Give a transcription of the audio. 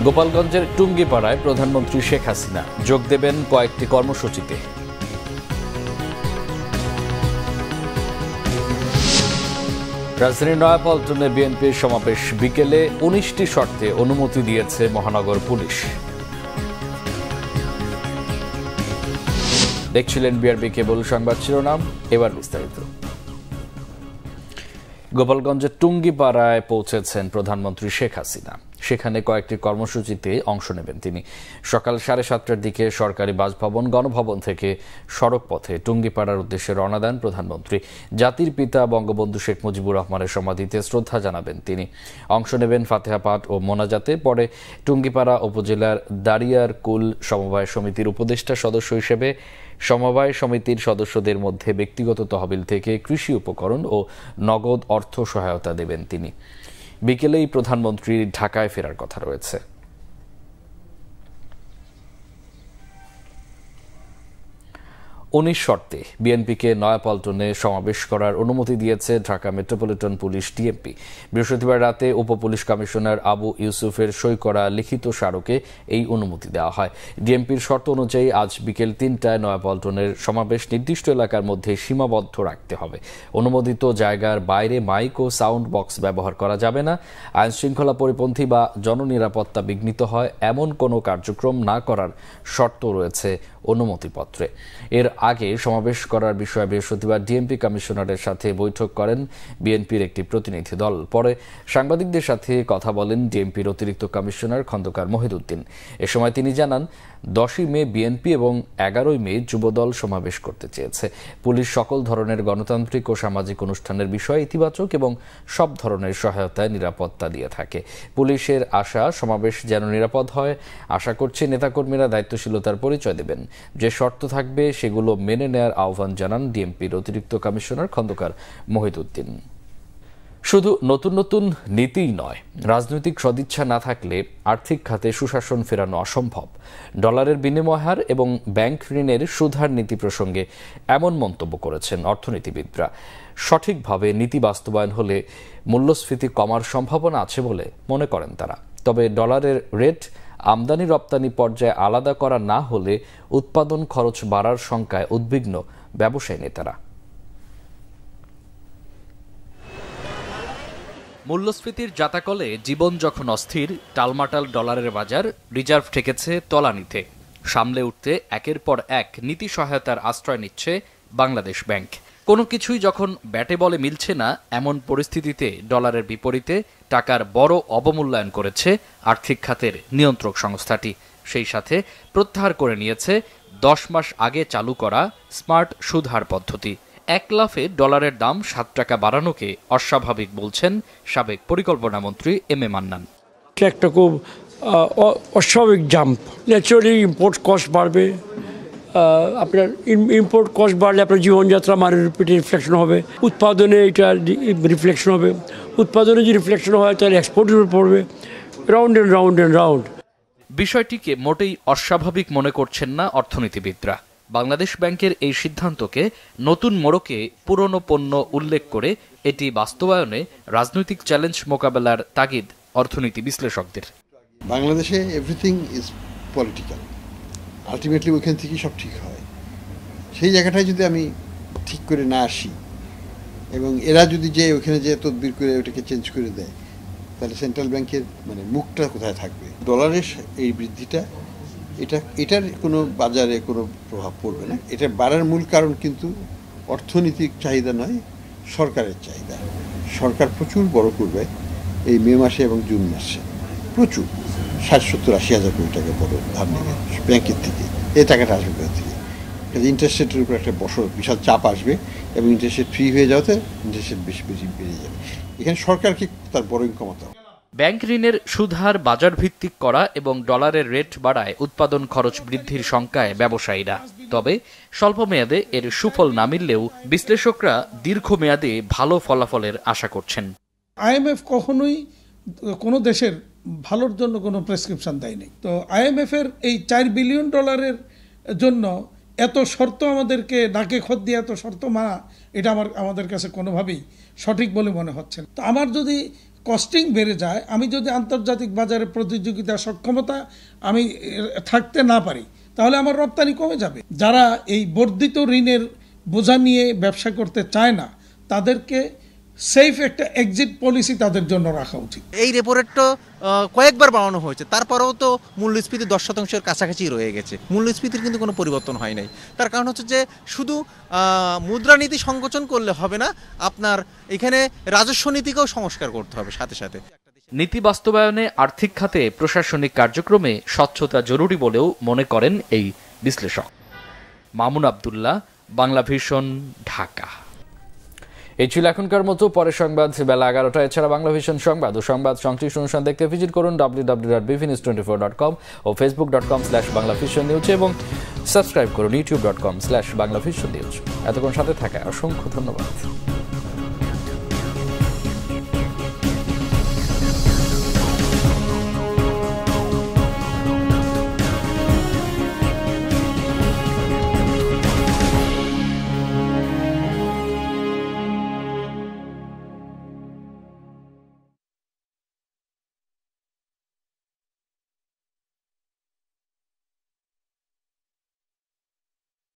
গোপালগঞ্জের টুঙ্গিপাড়ায় প্রধানমন্ত্রী শেখ হাসিনা যোগ দেবেন কয়েকটি কর্মসূচিতে। রাজধানীর নয়াপল্টনে বিএনপির সমাবেশ বিকেলে ১৯টি শর্তে অনুমতি দিয়েছে মহানগর পুলিশ। দেখছিলেন বিআরবি কেবল সংবাদ শিরোনাম, এবার বিস্তারিত। গোপালগঞ্জের টুঙ্গিপাড়ায় পৌঁছেছেন প্রধানমন্ত্রী শেখ হাসিনা। সেখানে কয়েকটি কর্মসূচিতে অংশ নেবেন তিনি। সকাল 7:30টার দিকে সরকারি বাসভবন গণভবন থেকে সড়ক পথে টুঙ্গিপাড়ার উদ্দেশ্যে রওনা দেন প্রধানমন্ত্রী। জাতির পিতা বঙ্গবন্ধু শেখ মুজিবুর রহমানের সমাধিতে শ্রদ্ধা জানাবেন তিনি। অংশ নেবেন ফাতেহা পাঠ ও মোনাজাতে। পরে টুঙ্গিপাড়া উপজেলার দাঁড়িয়ার কুল সমবায় সমিতির উপদেষ্টা সদস্য হিসেবে সমবায় সমিতির সদস্যদের মধ্যে ব্যক্তিগত তহবিল থেকে কৃষি উপকরণ ও নগদ অর্থ সহায়তা দেবেন তিনি। বিকেলেই প্রধানমন্ত্রীর ঢাকায় ফেরার কথা রয়েছে। ১৯ শর্তে বিএনপিকে নয়াপল্টনে সমাবেশ করার অনুমতি দিয়েছে ঢাকা মেট্রোপলিটন পুলিশ ডিএমপি। বৃহস্পতিবার রাতে উপপুলিশ কমিশনার আবু ইউসুফের সই করা লিখিত স্মারকে এই অনুমতি দেওয়া হয়। ডিএমপির শর্ত অনুযায়ী আজ বিকেল ৩টায় নয়াপল্টনের সমাবেশ নির্দিষ্ট এলাকার মধ্যে সীমাবদ্ধ রাখতে হবে। অনুমোদিত জায়গার বাইরে মাইক ও সাউন্ড বক্স ব্যবহার করা যাবে না। আইনশৃঙ্খলা পরিপন্থী বা জননিরাপত্তা বিঘ্নিত হয় এমন কোনো কার্যক্রম না করার শর্ত রয়েছে অনুমতিপত্রে। এর আগে সমাবেশ করার বিষয়ে বৃহস্পতিবার ডিএমপি কমিশনারের সাথে বৈঠক করেন বিএনপির একটি প্রতিনিধি দল। পরে সাংবাদিকদের সাথে কথা বলেন ডিএমপির অতিরিক্ত কমিশনার খন্দকার মহিদউদ্দিন। এ সময় তিনি জানান, 10ই মে বিএনপি এবং 11ই মে যুবদল সমাবেশ করতে চেয়েছে। পুলিশ সকল ধরনের গণতান্ত্রিক ও সামাজিক অনুষ্ঠানের বিষয়ে ইতিবাচক এবং সব ধরনের সহায়তায় নিরাপত্তা দিয়ে থাকে। পুলিশের আশা সমাবেশ যেন নিরাপদ হয়। আশা করছি নেতাকর্মীরা দায়িত্বশীলতার পরিচয় দেবেন। যে শর্ত থাকবে সেগুলো মেনে নেয়ার আহ্বান জানান ডিএমপির অতিরিক্ত কমিশনার খন্দকার মহিদউদ্দিন। শুধু নতুন নতুন নীতিই নয়, রাজনৈতিক সদিচ্ছা না থাকলে আর্থিক খাতে সুশাসন ফেরানো অসম্ভব। ডলারের বিনিময় হার এবং ব্যাংক ঋণের সুদহার নীতি প্রসঙ্গে এমন মন্তব্য করেছেন অর্থনীতিবিদরা। সঠিকভাবে নীতি বাস্তবায়ন হলে মূল্যস্ফীতি কমার সম্ভাবনা আছে বলে মনে করেন তারা। তবে ডলারের রেট আমদানি রপ্তানি পর্যায়ে আলাদা করা না হলে উৎপাদন খরচ বাড়ার শঙ্কায় উদ্বিগ্ন ব্যবসায়ী নেতারা। মূল্যস্ফীতির জাতাকলে জীবন যখন অস্থির, টালমাটাল ডলারের বাজার, রিজার্ভ ঠেকেছে তলানিতে। সামলে উঠতে একের পর এক নীতি সহায়তার আশ্রয় নিচ্ছে বাংলাদেশ ব্যাংক। কোনো কিছুই যখন ব্যাটে বলে মিলছে না, এমন পরিস্থিতিতে ডলারের বিপরীতে টাকার বড় অবমূল্যায়ন করেছে আর্থিক খাতের নিয়ন্ত্রক সংস্থাটি। সেই সাথে প্রত্যাহার করে নিয়েছে 10 মাস আগে চালু করা স্মার্ট সুদহার পদ্ধতি। এক লাফে ডলারের দাম 7 টাকা বাড়ানোকে অস্বাভাবিক বলছেন সাবেক পরিকল্পনা মন্ত্রী এম এ মান্নান। একটা খুব অস্বাভাবিক জাম্প। ন্যাচারালি ইম্পোর্ট কস্ট বাড়বে। আপনার ইম্পোর্ট কস্ট বাড়লে আপনার জীবনযাত্রা মানের উপরে রিফ্লেকশন হবে, উৎপাদনে এটা রিফ্লেকশন হবে। উৎপাদনে যদি রিফ্লেকশন হয় তাহলে এক্সপোর্টের উপর পড়বে। Round and round and round. বিষয়টিকে মোটেই অস্বাভাবিক মনে করছেন না অর্থনীতিবিদরা। বাংলাদেশ ব্যাংকের এই সিদ্ধান্তকে নতুন মোড়কে পুরনো পণ্য উল্লেখ করে এটি বাস্তবায়নে রাজনৈতিক চ্যালেঞ্জ মোকাবেলার তাগিদ অর্থনীতি বিশ্লেষকদের। বাংলাদেশে এভরিথিং ইজ পলিটিক্যাল। আলটিমেটলি ওইখান থেকেই সব ঠিক হয়। সেই জায়গাটায় যদি আমি ঠিক করে না আসি এবং এরা যদি যে ওইখানে যে তদবির করে ওটাকে চেঞ্জ করে দেয়, তাহলে সেন্ট্রাল ব্যাংকের মুখটা কোথায় থাকবে? ডলারের এই বৃদ্ধিটা এটার কোনো বাজারে কোনো প্রভাব পড়বে না। এটা বাড়ার মূল কারণ কিন্তু অর্থনৈতিক চাহিদা নয়, সরকারের চাহিদা। সরকার প্রচুর বড় করবে এই মে মাসে এবং জুন মাসে, প্রচুর 60-70-80 হাজার কোটি টাকা বড় ধার নেবে ব্যাংকের থেকে। এই টাকাটা আসবে কোথা থেকে? ইন্টারেস্ট রেটের উপর একটা বিশাল চাপ আসবে এবং ইন্টারেস্ট রেট ফ্রি হয়ে যাওয়াতে ইন্টারেস্ট রেট বেশি বেশি বেড়ে যাবে। এখানে সরকারকে তার বড় কমাতে হবে। ব্যাংক ঋণের সুদহার বাজার ভিত্তিক করা এবং ডলারের রেট বাড়ায় উৎপাদন খরচ বৃদ্ধির শঙ্কায় ব্যবসায়ীরা। তবে স্বল্প মেয়াদে এর সুফল না মিললেও বিশ্লেষকরা দীর্ঘমেয়াদে ভালো ফলাফলের আশা করছেন। আইএমএফ কখনোই কোনো দেশের ভালোর জন্য কোনো প্রেসক্রিপশন দেয়নি। তো আইএমএফ এর এই $4 বিলিয়ন জন্য এত শর্ত আমাদেরকে নাকে খত দিয়ে এত শর্ত মানা, এটা আমাদের কাছে কোনোভাবেই সঠিক বলে মনে হচ্ছে না। তো আমার যদি কস্টিং বেড়ে যায়, আমি যদি আন্তর্জাতিক বাজারে প্রতিযোগিতা সক্ষমতা আমি থাকতে না পারি, তাহলে আমার রপ্তানি কমে যাবে। যারা এই বর্ধিত ঋণের বোঝা নিয়ে ব্যবসা করতে চায় না, তাদেরকে সেফ একটা এক্সিট পলিসি তাদের জন্য রাখা উচিত। এই রেপো রেটটা কয়েকবার বাড়ানো হয়েছে, তারপরেও তো মূল্যস্ফীতি 10%-এর কাছাকাছি রয়ে গেছে। মূল্যস্ফীতির কিন্তু কোনো পরিবর্তন হয় নাই। তার কারণ হচ্ছে যে শুধু মুদ্রানীতি সংকোচন করলে হবে না, আপনার এখানে রাজস্ব নীতিকেও সংস্কার করতে হবে সাথে সাথে। নীতি বাস্তবায়নে আর্থিক খাতে প্রশাসনিক কার্যক্রমে স্বচ্ছতা জরুরি বলেও মনে করেন এই বিশ্লেষক। মামুন আব্দুল্লাহ, বাংলা ভিশন, ঢাকা। এই ছিল এখনকার মতো। পরের সংবাদ বেলা 11টা। এছাড়া বাংলা ভিশন সংবাদ ও সংবাদ সংশ্লিষ্ট অনুষ্ঠান দেখতে ভিজিট করুন www.bvnews24.com ও facebook.com/banglavisionnews এবং সাবস্ক্রাইব করুন youtube.com/banglavisionnews। এতক্ষণ সাথে থাকায় অসংখ্য ধন্যবাদ।